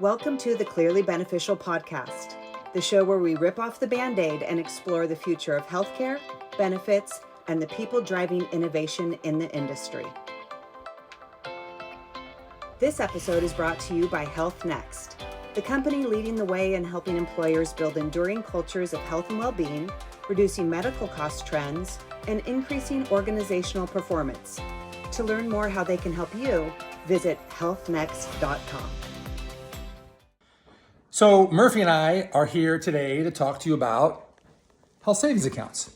Welcome to the Clearly Beneficial podcast, the show where we rip off the Band-Aid and explore the future of healthcare, benefits, and the people driving innovation in the industry. This episode is brought to you by Health Next, the company leading the way in helping employers build enduring cultures of health and well-being, reducing medical cost trends, and increasing organizational performance. To learn more how they can help you, visit healthnext.com. So Murphy and I are here today to talk to you about health savings accounts.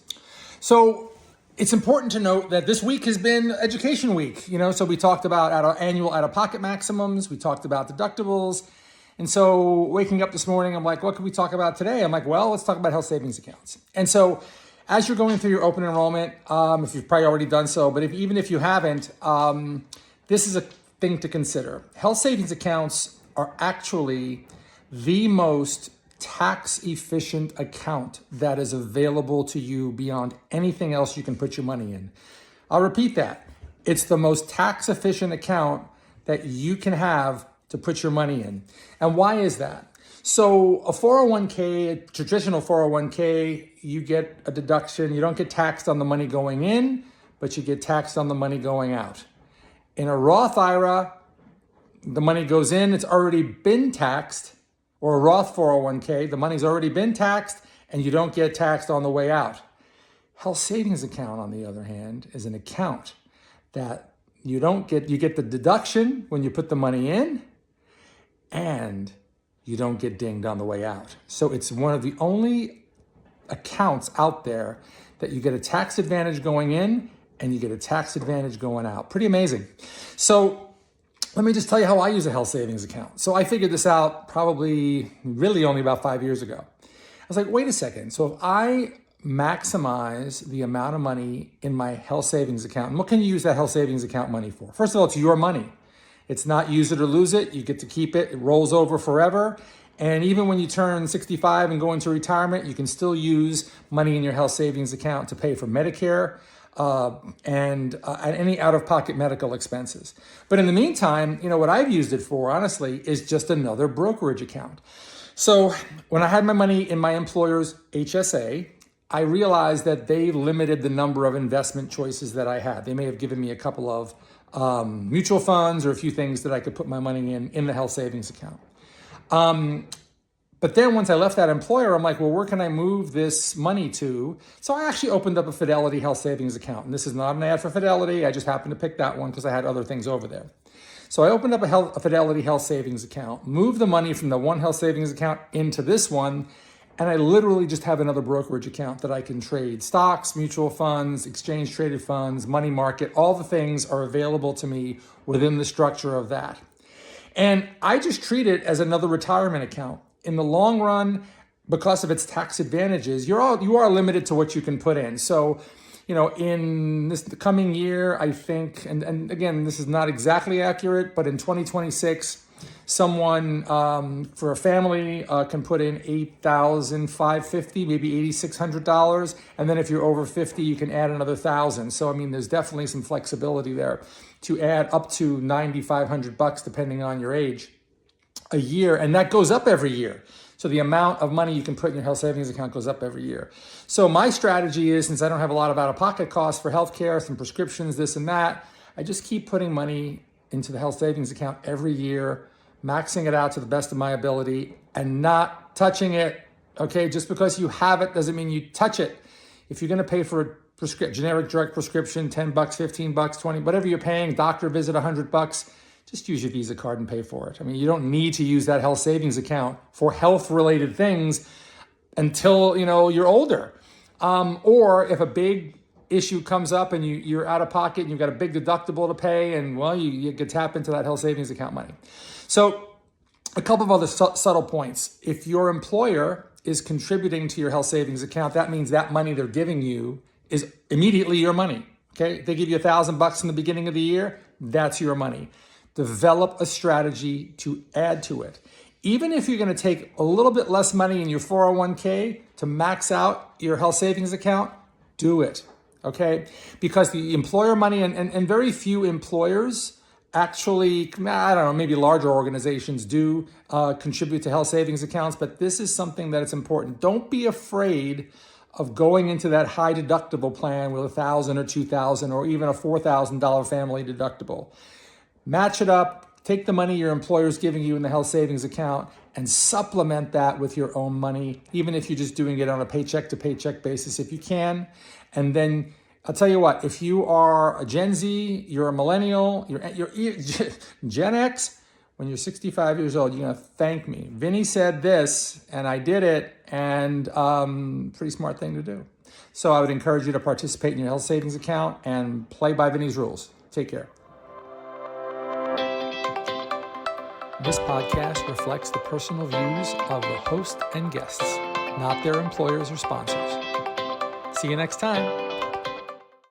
So it's important to note that this week has been education week, so we talked about our annual out-of-pocket maximums, we talked about deductibles. And so waking up this morning, I'm like, what can we talk about today? I'm like, well, let's talk about health savings accounts. And so as you're going through your open enrollment, if you've probably already done so, but even if you haven't, this is a thing to consider. Health savings accounts are actually the most tax efficient account that is available to you beyond anything else you can put your money in. I'll repeat that. It's the most tax efficient account that you can have to put your money in. And why is that? So a 401k, a traditional 401k, you get a deduction. You don't get taxed on the money going in, but you get taxed on the money going out. In a Roth IRA, the money goes in, it's already been taxed. Or a Roth 401k, the money's already been taxed and you don't get taxed on the way out. Health savings account, on the other hand, is an account that you get the deduction when you put the money in and you don't get dinged on the way out. So it's one of the only accounts out there that you get a tax advantage going in and you get a tax advantage going out. Pretty amazing. So let me just tell you how I use a health savings account. So I figured this out probably really only about 5 years ago. I was like, wait a second. So if I maximize the amount of money in my health savings account, and what can you use that health savings account money for? First of all, it's your money. It's not use it or lose it. You get to keep it. It rolls over forever. And even when you turn 65 and go into retirement, you can still use money in your health savings account to pay for Medicare, and any out-of-pocket medical expenses. But in the meantime, what I've used it for, honestly, is just another brokerage account. So when I had my money in my employer's HSA, I realized that they limited the number of investment choices that I had. They may have given me a couple of mutual funds or a few things that I could put my money in the health savings account. But then once I left that employer, I'm like, well, where can I move this money to? So I actually opened up a Fidelity health savings account. And this is not an ad for Fidelity. I just happened to pick that one because I had other things over there. So I opened up a Fidelity health savings account, moved the money from the one health savings account into this one. And I literally just have another brokerage account that I can trade stocks, mutual funds, exchange traded funds, money market. All the things are available to me within the structure of that. And I just treat it as another retirement account. In the long run, because of its tax advantages, you are limited to what you can put in. So, in the coming year, I think, and again, this is not exactly accurate, but in 2026, someone for a family can put in $8,550, maybe $8,600, and then if you're over 50, you can add another $1,000. So, there's definitely some flexibility there to add up to $9,500, depending on your age, a year, and that goes up every year. So the amount of money you can put in your health savings account goes up every year. So my strategy is, since I don't have a lot of out-of-pocket costs for healthcare, some prescriptions, this and that, I just keep putting money into the health savings account every year, maxing it out to the best of my ability and not touching it. Okay, just because you have it doesn't mean you touch it. If you're going to pay for a generic drug prescription, $10, $15, $20, whatever you're paying, doctor visit, $100, just use your Visa card and pay for it. You don't need to use that health savings account for health-related things until, you're older. Or if a big issue comes up and you're out of pocket and you've got a big deductible to pay, and, well, you could tap into that health savings account money. So a couple of other subtle points. If your employer is contributing to your health savings account, that means that money they're giving you is immediately your money. Okay? If they give you $1,000 in the beginning of the year, that's your money. Develop a strategy to add to it. Even if you're going to take a little bit less money in your 401k to max out your health savings account, do it, okay? Because the employer money, and very few employers actually, I don't know, maybe larger organizations do contribute to health savings accounts, but this is something that it's important. Don't be afraid of going into that high deductible plan with $1,000 or $2,000 or even a $4,000 family deductible. Match it up, take the money your employer's giving you in the health savings account and supplement that with your own money, even if you're just doing it on a paycheck to paycheck basis if you can. And then I'll tell you what, if you are a Gen Z, you're a millennial, you're Gen X, when you're 65 years old, you're going to thank me. Vinny said this, and I did it, and pretty smart thing to do. So I would encourage you to participate in your health savings account and play by Vinny's rules. Take care. This podcast reflects the personal views of the host and guests, not their employers or sponsors. See you next time.